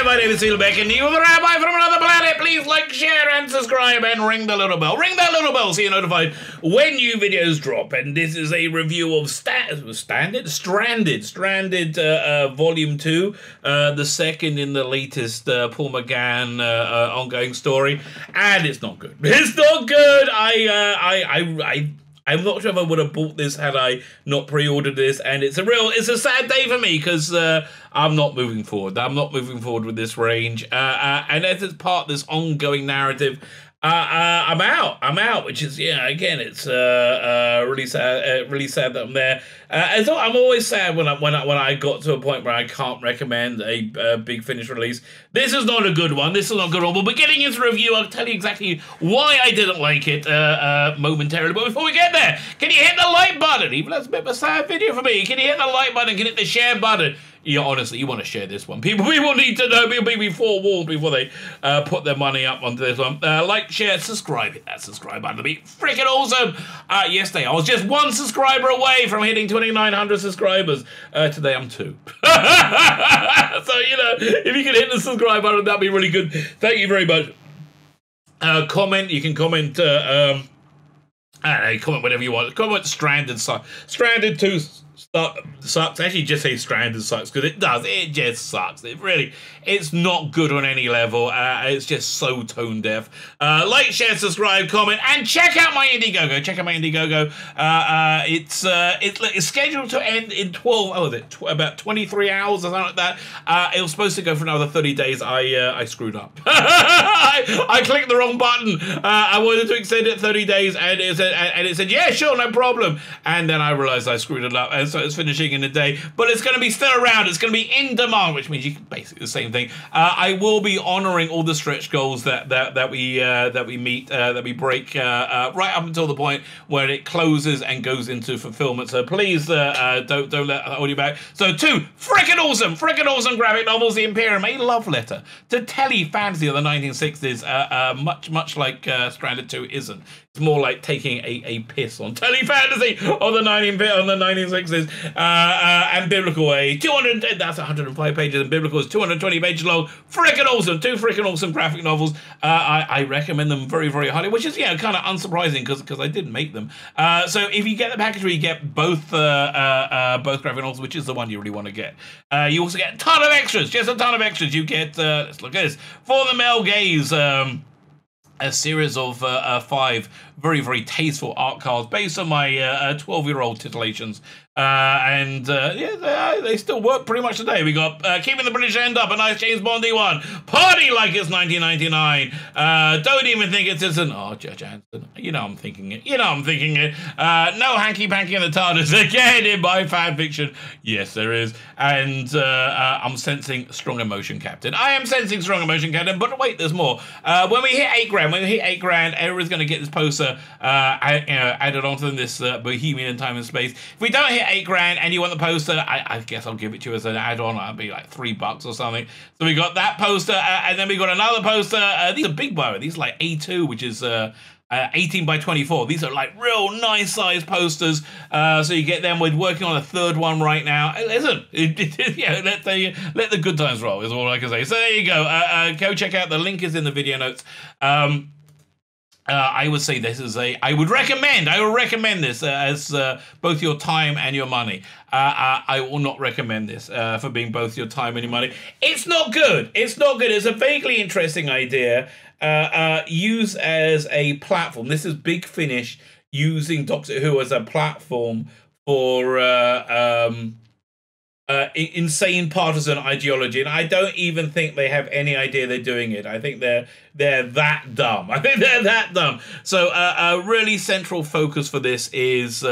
my name is Steelbeck, and you're the rabbi from another planet. Please like, share, and subscribe, and ring the little bell. Ring that little bell so you're notified when new videos drop. And this is a review of Stranded Volume 2, the second in the latest Paul McGann ongoing story, and it's not good. It's not good. I'm not sure if I would have bought this had I not pre-ordered this, and it's a sad day for me because I'm not moving forward. I'm not moving forward with this range, and as it's part of this ongoing narrative, I'm out, which is, yeah, again, it's really sad that I'm there. I'm always sad when I got to a point where I can't recommend a Big Finish release. This is not a good one. But getting into review, I'll tell you exactly why I didn't like it momentarily. But before we get there, can you hit the like button? Even though it's a bit of a sad video for me, can you hit the like button? Can you hit the share button? Yeah, honestly, you want to share this one. People need to know. People be forewarned before they put their money up onto this one. Like, share, subscribe. Hit that subscribe button to be freaking awesome. Yesterday, I was just 1 subscriber away from hitting 2,900 subscribers. Today, I'm 2. So, you know, if you can hit the subscribe button, that'd be really good. Thank you very much. Comment. You can comment. Comment whatever you want. Comment Stranded. Stranded 2. Sucks. Actually, just say Stranded sucks because it does. It just sucks. It's not good on any level. It's just so tone deaf. Like, share, subscribe, comment, and check out my Indiegogo. It's scheduled to end in about 23 hours or something like that. It was supposed to go for another 30 days. I screwed up. I clicked the wrong button. I wanted to extend it 30 days, and it said yeah, sure, no problem. And then I realized I screwed it up, and so it's finishing in a day. But it's going to be still around. It's going to be in demand, which means you can basically the same thing. I will be honoring all the stretch goals that we meet, that we break right up until the point where it closes and goes into fulfillment. So please don't let that hold you back. So 2 freaking awesome graphic novels, The Imperium, a love letter to telly fantasy of the 1960s, much like Stranded 2 isn't. It's more like taking a piss on telly fantasy of the 1960s, and biblical that's 105 pages, and biblical is 220 pages long. Freaking awesome, 2 freaking awesome graphic novels. I recommend them very, very highly, which is, yeah, kind of unsurprising because I didn't make them. So if you get the package where you get both graphic novels, which is the one you really want to get, you also get a ton of extras, just a ton of extras. You get let's look at this, For the Male Gaze, a series of 5 very, very tasteful art cards based on my 12-year-old titillations. Yeah, they still work pretty much today. We got Keeping the British End Up, a nice James Bondy one. Party Like It's 1999. Don't even think it's an... Oh, Judge Anson. You know I'm thinking it. No Hanky Panky in the TARDIS again in my fan fiction. Yes, there is. And I'm sensing strong emotion, Captain. I am sensing strong emotion, Captain. But wait, there's more. When we hit 8 grand, everyone's going to get this poster added onto this Bohemian in Time and Space. If we don't hit 8 grand and you want the poster, I guess I'll give it to you as an add-on. It'll be like $3 or something. So we got that poster, and then we got another poster. These are big bio. These are like A2, which is 18 by 24. These are like real nice size posters. So you get them. We're working on a 3rd one right now. Listen, yeah, let the good times roll is all I can say. So there you go. Go check out. The link is in the video notes. I would say this is I would recommend this as both your time and your money. I will not recommend this for being both your time and your money. It's not good. It's a vaguely interesting idea. Use as a platform. This is Big Finish using Doctor Who as a platform for insane partisan ideology, and I don't even think they have any idea they're doing it. I think they're that dumb. So a really central focus for this is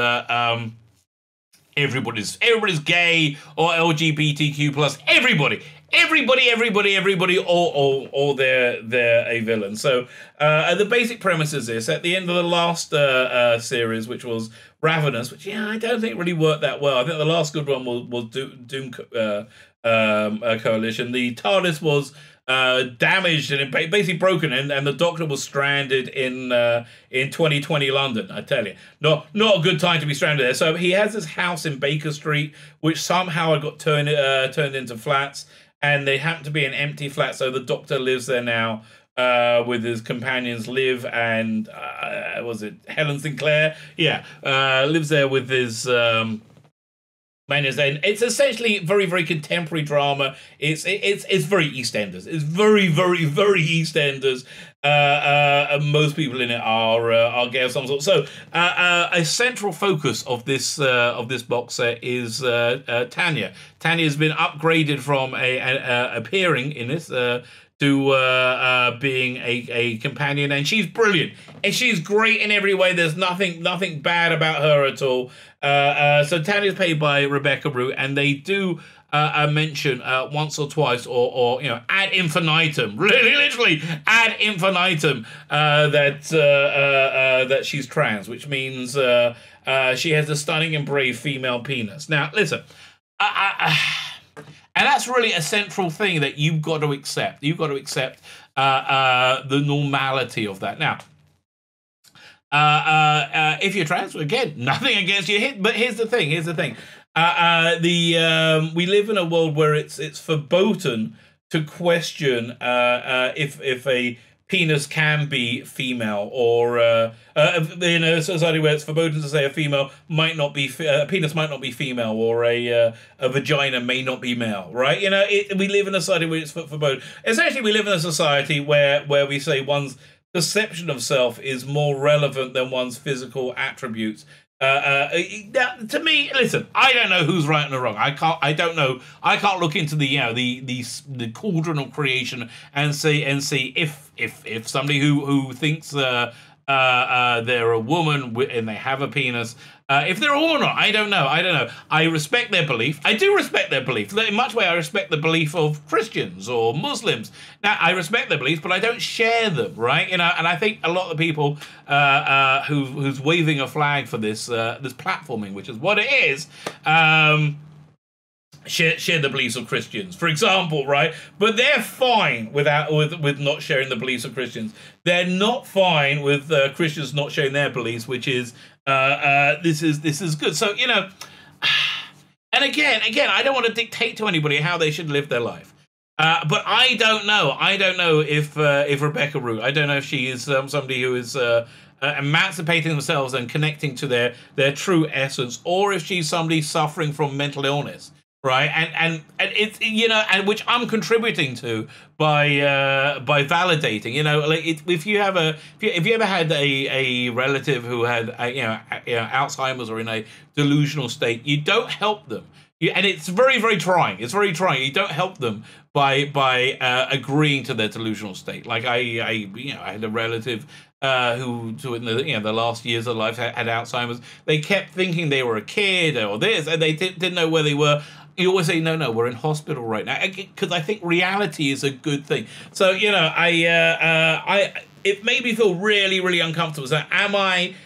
everybody's gay or LGBTQ plus. Everybody, or they're a villain. So the basic premise is this: at the end of the last series, which was Ravenous, which I don't think really worked that well. I think the last good one was Doom Coalition. The TARDIS was damaged and basically broken, and the Doctor was stranded in 2020 London. I tell you, not a good time to be stranded there. So he has this house in Baker Street, which somehow got turned into flats. and they happen to be an empty flat. So the Doctor lives there now with his companions, Liv and was it Helen Sinclair? Yeah, lives there with his. And it's essentially very, very contemporary drama. It's very EastEnders. It's very, very, very EastEnders. And most people in it are gay of some sort. So a central focus of this box set is Tanya. Tanya has been upgraded from appearing in this to being a companion, and she's brilliant and she's great in every way. There's nothing bad about her at all. So Tanya's played by Rebecca Root, and they do mention once or twice, or ad infinitum, really literally ad infinitum, that she's trans, which means she has a stunning and brave female penis. Now, listen, and that's really a central thing that you've got to accept. You've got to accept the normality of that. Now, if you're trans, again, nothing against you. But here's the thing. We live in a world where it's verboten to question if a penis can be female, or in a society where it's verboten to say a female might not be a penis might not be female, or a vagina may not be male, right? We live in a society where it's verboten. Essentially, we live in a society where we say one's perception of self is more relevant than one's physical attributes. To me, listen, I don't know who's right and wrong. I don't know. I can't look into the cauldron of creation and see if somebody who thinks they're a woman and they have a penis, if they're a woman or not, I don't know. I respect their belief. I do respect their belief. In much way, I respect the belief of Christians or Muslims. Now, I respect their beliefs, but I don't share them, right? And I think a lot of people who's waving a flag for this platforming, which is what it is, share the beliefs of Christians, for example, right? But they're fine with not sharing the beliefs of Christians. They're not fine with Christians not sharing their beliefs, which is this is good. So and again, I don't want to dictate to anybody how they should live their life. But I don't know. If Rebecca Root, I don't know if she is somebody who is emancipating themselves and connecting to their true essence, or if she's somebody suffering from mental illness. Right, and it's and which I'm contributing to by validating. Like if you ever had a relative who had Alzheimer's or in a delusional state, you don't help them. And it's very, very trying. It's very trying. You don't help them by agreeing to their delusional state. Like I had a relative who in the last years of life had Alzheimer's. They kept thinking they were a kid or this, and they didn't know where they were. You always say, no, we're in hospital right now, because I think reality is a good thing. So it made me feel really, really uncomfortable. So am I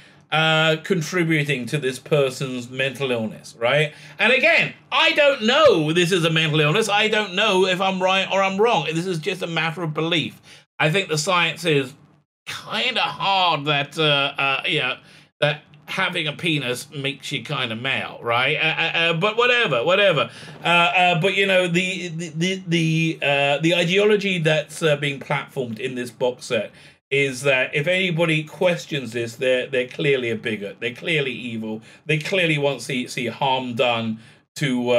contributing to this person's mental illness, right? And again, I don't know this is a mental illness. I don't know if I'm right or I'm wrong. This is just a matter of belief. I think the science is kind of hard that that having a penis makes you kind of male, right? But whatever. But the ideology that's being platformed in this box set is that if anybody questions this, they're clearly a bigot. They're clearly evil. They clearly want to see harm done to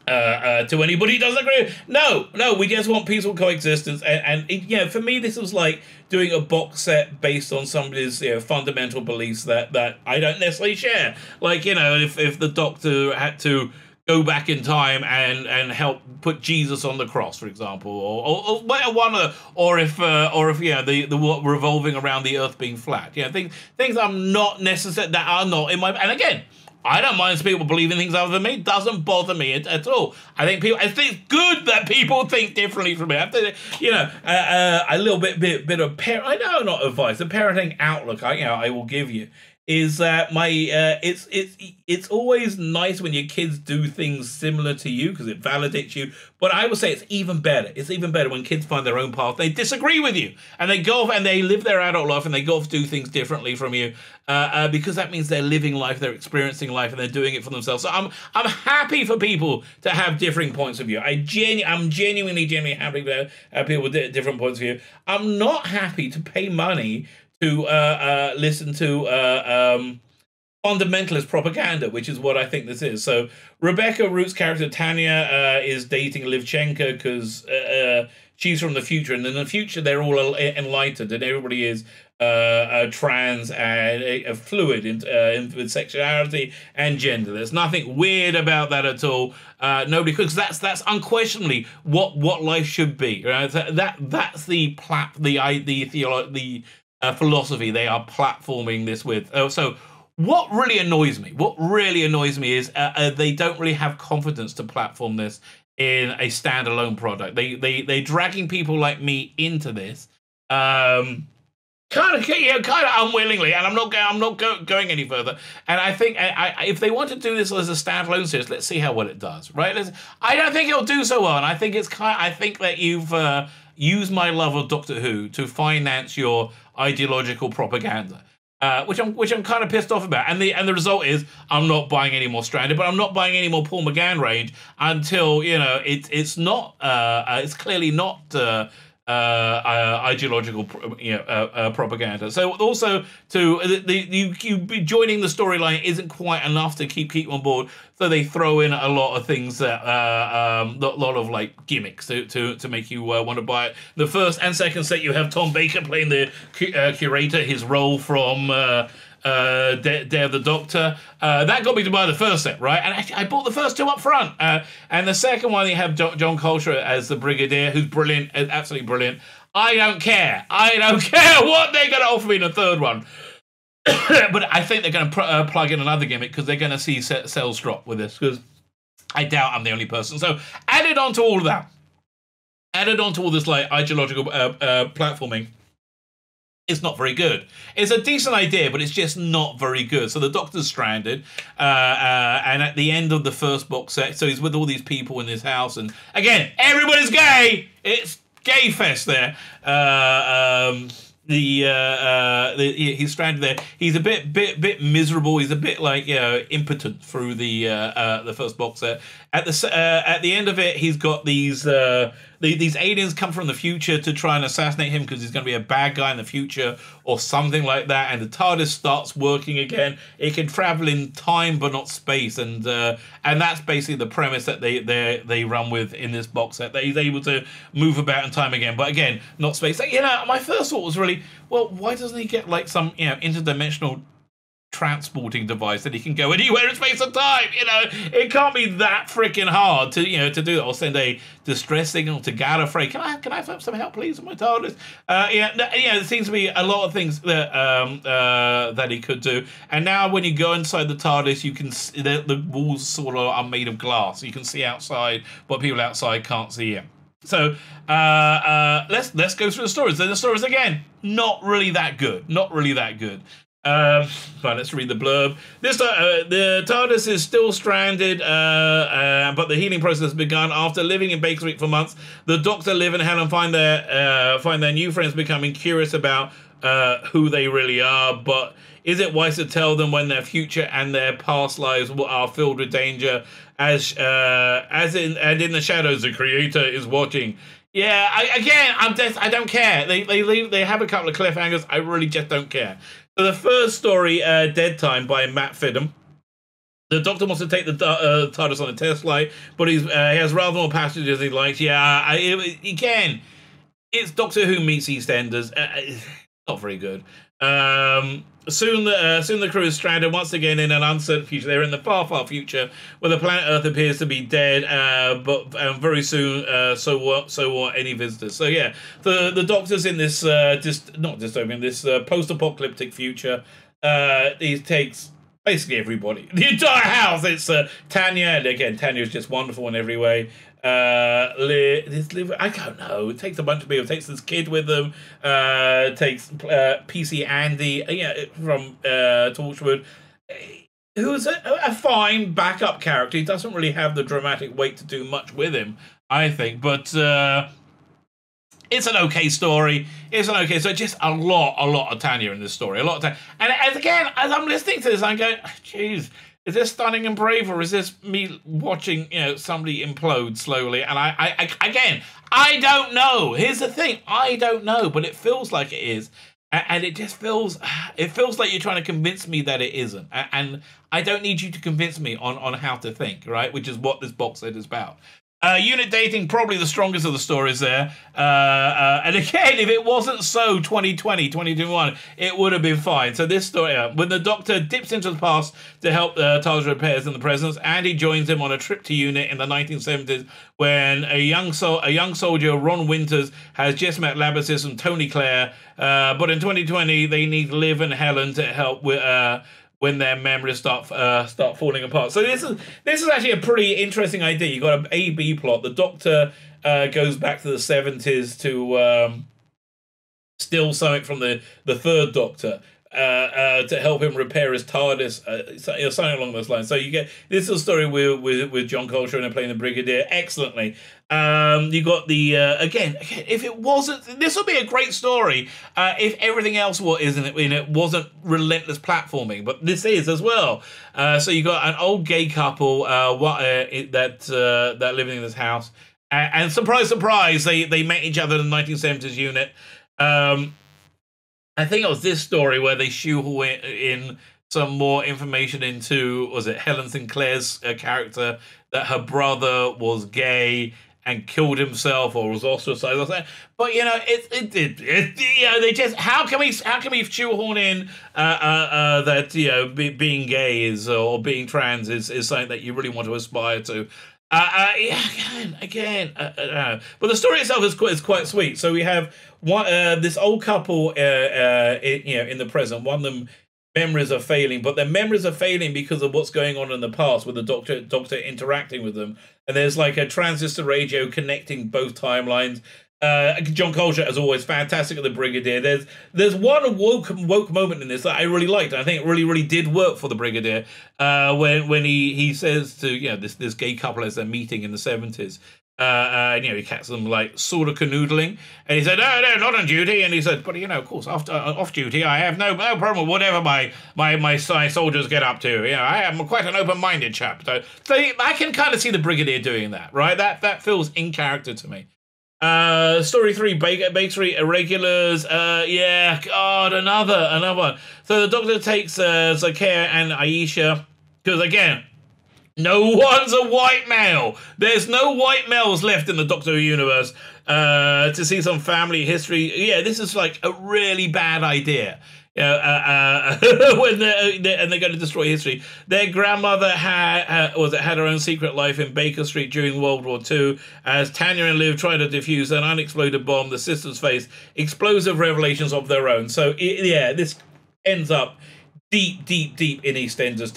anybody who doesn't agree. No, we just want peaceful coexistence. And for me, this was like doing a box set based on somebody's fundamental beliefs that I don't necessarily share. Like, if the Doctor had to go back in time and help put Jesus on the cross, for example, or if the revolving around the Earth being flat, things I'm not necessarily that are not in my. And again, I don't mind people believing things other than me. It doesn't bother me at all. I think it's good that people think differently from me. A little bit of I know not advice, the parenting outlook I will give you is that it's always nice when your kids do things similar to you because it validates you. But I would say it's even better. It's even better when kids find their own path. They disagree with you and they go off and they live their adult life and they go off do things differently from you because that means they're living life, they're experiencing life, and they're doing it for themselves. So I'm happy for people to have differing points of view. I'm genuinely happy to have people with different points of view. I'm not happy to pay money to listen to fundamentalist propaganda, which is what I think this is. So Rebecca Root's character Tanya is dating Livchenko because she's from the future, and in the future they're all enlightened, and everybody is trans and fluid with sexuality and gender. There's nothing weird about that at all. Nobody, because that's unquestionably what life should be. Right? That's the philosophy they are platforming this with. So what really annoys me is they don't really have confidence to platform this in a standalone product. They're dragging people like me into this kind of unwillingly, and I'm not going any further. And I think if they want to do this as a standalone series, let's see how well it does. Right? I don't think it'll do so well, and I think I think that you've used my love of Doctor Who to finance your ideological propaganda, which I'm kind of pissed off about. And the result is I'm not buying any more Stranded, but I'm not buying any more Paul McGann range until it's clearly not ideological propaganda. So also you joining the storyline isn't quite enough to keep on board. So they throw in a lot of things that a lot of like gimmicks to make you want to buy it. The first and second set you have Tom Baker playing the curator, his role from Dare the Doctor. That got me to buy the first set, right? And actually, I bought the first two up front. And the second one, you have John Coltrane as the Brigadier, who's brilliant, absolutely brilliant. I don't care what they're going to offer me in the third one. But I think they're going to plug in another gimmick because they're going to see sales drop with this, because I doubt I'm the only person. So added on to all of that, added on to all this like ideological platforming, it's not very good. It's a decent idea, but it's just not very good. So the Doctor's stranded, and at the end of the first box set, so he's with all these people in this house, and again, everybody's gay. It's gay fest there. He's stranded there. He's a bit miserable. He's a bit like impotent through the first box set. At the end of it, he's got these aliens come from the future to try and assassinate him because he's going to be a bad guy in the future or something like that. And the TARDIS starts working again. It can travel in time but not space, and that's basically the premise that they run with in this box set. That he's able to move about in time again, but again, not space. My first thought was really, well, why doesn't he get like some interdimensional transporting device that he can go anywhere in space and time? It can't be that freaking hard to do that, or send a distress signal to Gallifrey. Can I have some help, please, with my TARDIS? There seems to be a lot of things that he could do. And now when you go inside the TARDIS, you can see the walls sort of are made of glass. You can see outside, but people outside can't see him. So let's go through the stories. Then the stories again, not really that good. But let's read the blurb. This the TARDIS is still stranded, but the healing process has begun. After living in Baker Street for months, the Doctor, Liv, and Helen find their new friends becoming curious about who they really are. But is it wise to tell them when their future and their past lives are filled with danger? As in the shadows, the Creator is watching. Yeah, I don't care. They have a couple of cliffhangers. I really just don't care. So the first story, Dead Time by Matt Fidham. The Doctor wants to take the TARDIS on a test flight, but he has rather more passengers than he likes. Yeah, he can. It's Doctor Who meets EastEnders. Not very good. Soon the crew is stranded once again in an uncertain future. They're in the far, far future where the planet Earth appears to be dead, but very soon, so what any visitors. So yeah, the Doctor's in this not dystopian, this post-apocalyptic future. He takes basically everybody. The entire house. It's Tanya, and again, Tanya's just wonderful in every way. I don't know. It takes a bunch of people. It takes this kid with them. Takes PC Andy, from Torchwood, who's a fine backup character. He doesn't really have the dramatic weight to do much with him, I think. But it's an okay story. It's an okay story. Just a lot of Tanya in this story. A lot of Tanya. And as again, as I'm listening to this, I'm going, jeez, is this Stunning and Brave, or is this me watching, somebody implode slowly? And I I don't know. Here's the thing. I don't know, but it feels like it is. And it just feels like you're trying to convince me that it isn't. And I don't need you to convince me on how to think, right? Which is what this box set is about. Unit dating, probably the strongest of the stories there. And again, if it wasn't so 2020, 2021, it would have been fine. So this story, when the Doctor dips into the past to help TARDIS repairs in the present, Andy joins him on a trip to Unit in the 1970s when a young soldier, Ron Winters, has just met lab assistant Tony Clare. But in 2020, they need Liv and Helen to help with when their memories start falling apart. So this is actually a pretty interesting idea. You've got an A-B plot. The Doctor goes back to the 70s to steal something from the third Doctor to help him repair his TARDIS, something along those lines. So you get this is a story with John Coltrane and playing the Brigadier excellently. You got the again, if it wasn't, this would be a great story if everything else wasn't relentless platforming, but this is as well. So you got an old gay couple that living in this house, and surprise, surprise, they met each other in the 1970s Unit. I think it was this story where they shoehorn in some more information into, was it Helen Sinclair's character, that her brother was gay and killed himself or was ostracized or something. But they just how can we shoehorn in that being gay is or being trans is something that you really want to aspire to. Again, but the story itself is quite sweet. So we have this old couple, in the present. One of them memories are failing, but their memories are failing because of what's going on in the past with the Doctor interacting with them. And there's like a transistor radio connecting both timelines. John Coltrane, as always, fantastic at the Brigadier. There's one woke moment in this that I really liked. I think it really did work for the Brigadier when he says to this gay couple as they're meeting in the 70s. And he catches them like sort of canoodling, and he said, "No, not on duty." And he said, "But of course, after off duty, I have no problem with whatever my soldiers get up to. I am quite an open-minded chap." So I can kind of see the Brigadier doing that, right? That feels in character to me. Story 3, Bakery Irregulars. God, another one. So the Doctor takes Zakir and Aisha, because again, no one's a white male. There's no white males left in the Doctor Who universe. To see some family history. Yeah, this is like a really bad idea. When they're going to destroy history. Their grandmother had her own secret life in Baker Street during World War II. As Tanya and Liv try to defuse an unexploded bomb, the sisters face explosive revelations of their own. So this ends up deep in EastEnders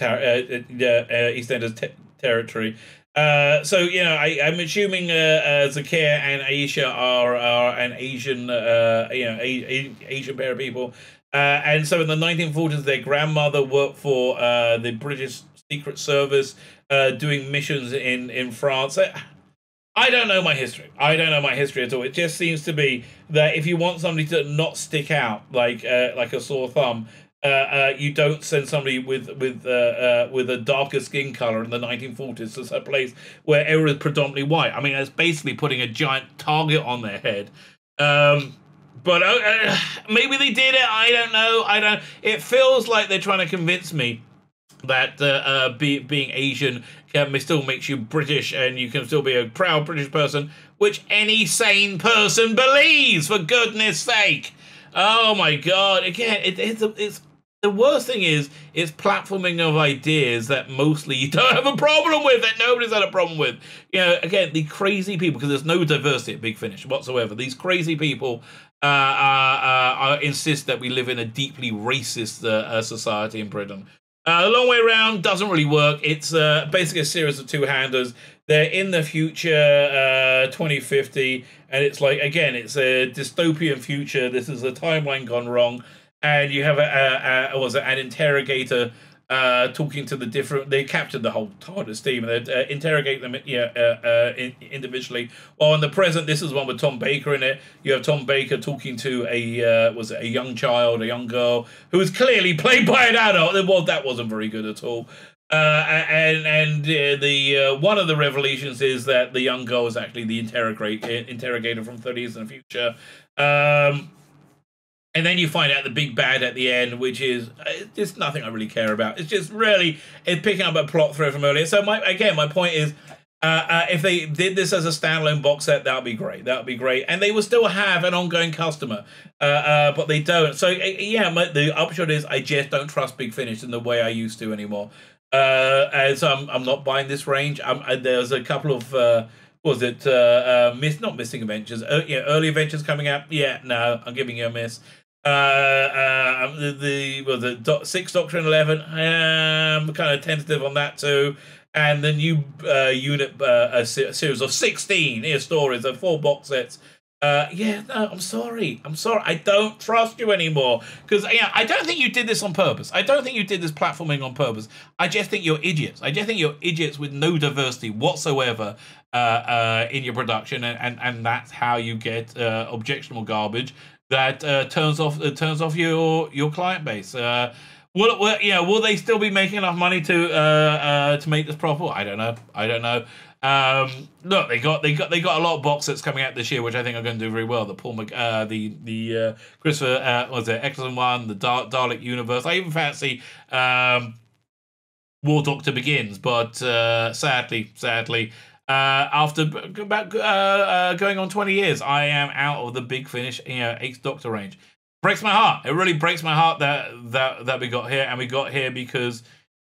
territory. I'm assuming Zakir and Aisha are an Asian, Asian pair of people. And so in the 1940s, their grandmother worked for the British Secret Service, doing missions in France. I don't know my history. I don't know my history at all. It just seems to be that if you want somebody to not stick out like a sore thumb, you don't send somebody with a darker skin color in the 1940s to a place where everyone is predominantly white. I mean, it's basically putting a giant target on their head. But maybe they did it. I don't know. It feels like they're trying to convince me that being Asian still makes you British, and you can still be a proud British person, which any sane person believes. For goodness sake! Oh my God! Again, it's the worst thing is it's platforming of ideas that mostly you don't have a problem with, that nobody's had a problem with. Again, the crazy people, because there's no diversity at Big Finish whatsoever. These crazy people insist that we live in a deeply racist society in Britain. The Long Way Around doesn't really work. It's basically a series of two-handers. They're in the future, 2050, and it's like, again, it's a dystopian future. This is a timeline gone wrong, and you have an interrogator talking to the different. They captured the whole TARDIS team, and they interrogate them, individually. Well, in the present, this is one with Tom Baker in it. You have Tom Baker talking to a young child, a young girl who was clearly played by an adult. Well, that wasn't very good at all. One of the revelations is that the young girl is actually the interrogator from 30 years in the future. And then you find out the big bad at the end, which is just nothing I really care about. It's just really it's picking up a plot thread from earlier. So my point is, if they did this as a standalone box set, that would be great. That would be great, and they will still have an ongoing customer, but they don't. So the upshot is I just don't trust Big Finish in the way I used to anymore. And so I'm not buying this range. There's a couple of not Missing Adventures, early adventures coming out. Yeah, no, I'm giving you a miss. The 6 Doctor and 11. I'm kind of tentative on that too. And the new unit a series of 16 stories of 4 box sets. No, I'm sorry. I don't trust you anymore. Because I don't think you did this on purpose. I don't think you did this platforming on purpose. I just think you're idiots. I just think you're idiots with no diversity whatsoever in your production, and that's how you get objectionable garbage that turns off your client base. Will they still be making enough money to make this profitable? I don't know. Look, they got a lot of box sets coming out this year, which I think are going to do very well. The Christopher Eccleston one, the Dalek Universe. I even fancy War Doctor Begins, but sadly, after about going on 20 years, I am out of the Big Finish 8th Doctor range. Breaks my heart. It really breaks my heart that we got here, and we got here because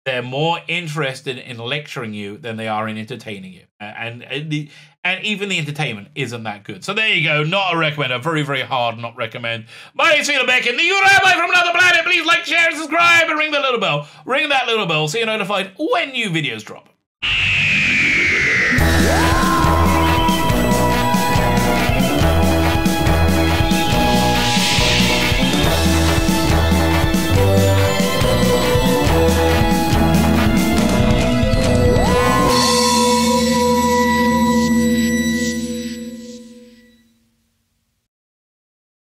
they're more interested in lecturing you than they are in entertaining you, and even the entertainment isn't that good. So there you go. Not a recommend. A very, very hard not recommend. My name's Felix Beckett. You're a rabbi from another planet. Please like, share, and subscribe, and ring the little bell. Ring that little bell so you're notified when new videos drop.